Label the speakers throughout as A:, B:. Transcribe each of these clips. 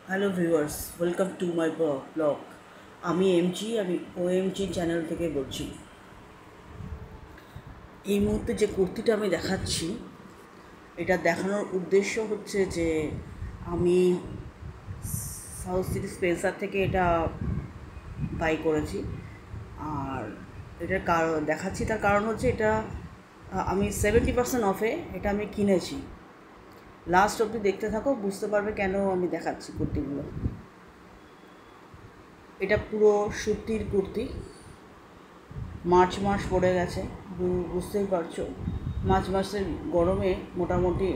A: Hello viewers, welcome to my blog. আমি OMG channel থেকে বলছি। এই মুহূর্তে যে কুর্তিটা আমি দেখাচ্ছি, এটা দেখানোর উদ্দেশ্য হচ্ছে যে আমি সাউথ সিটি স্পেন্সার থেকে এটা বাই করেছি। আর এটার দেখাচ্ছি, তার কারণ হচ্ছে এটা আমি 70% অফে এটা আমি কিনেছি। লাস্ট অবধি দেখতে থাকো, বুঝতে পারবে কেন আমি দেখাচ্ছি কুর্তিগুলো। এটা পুরো সুতির কুর্তি। মার্চ মাস পড়ে গেছে, বুঝতেই পারছো। মার্চ মাসের গরমে মোটামুটি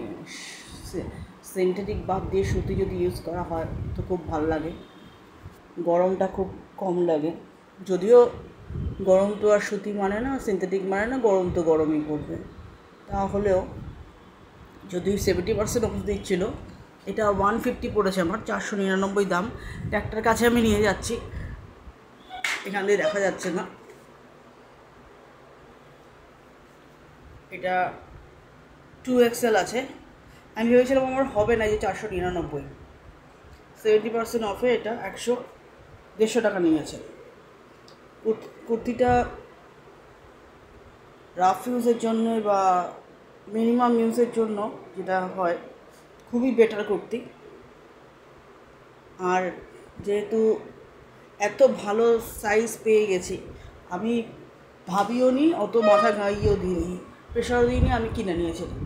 A: সিনথেটিক বাদ দিয়ে সুতি যদি ইউজ করা হয় তো খুব ভালো লাগে, গরমটা খুব কম লাগে। যদিও গরম তো আর সুতি মানে না, সিনথেটিক মানে না, গরম তো গরমই পড়বে। তাহলেও যদি 70% অফ দিচ্ছিলো, এটা 150 পড়েছে আমার, 499 দাম। ট্যাগটার কাছে আমি নিয়ে যাচ্ছি, এখান দিয়ে দেখা যাচ্ছে না। এটা 2XL আছে। আমি ভেবেছিলাম আমার হবে না, যে 499। 70% অফে এটা 150 টাকা নিয়েছে। কুর্তিটা রাফ ইউজের জন্য বা মিনিমাম ইউজের জন্য যেটা হয়, খুবই বেটার কুর্তি। আর যেহেতু এত ভালো সাইজ পেয়ে গেছি, আমি ভাবিও নি, অত মাথা ঘাইয়েও দিইনি, প্রেশারও দিইনি, আমি কিনে নিয়েছিলাম।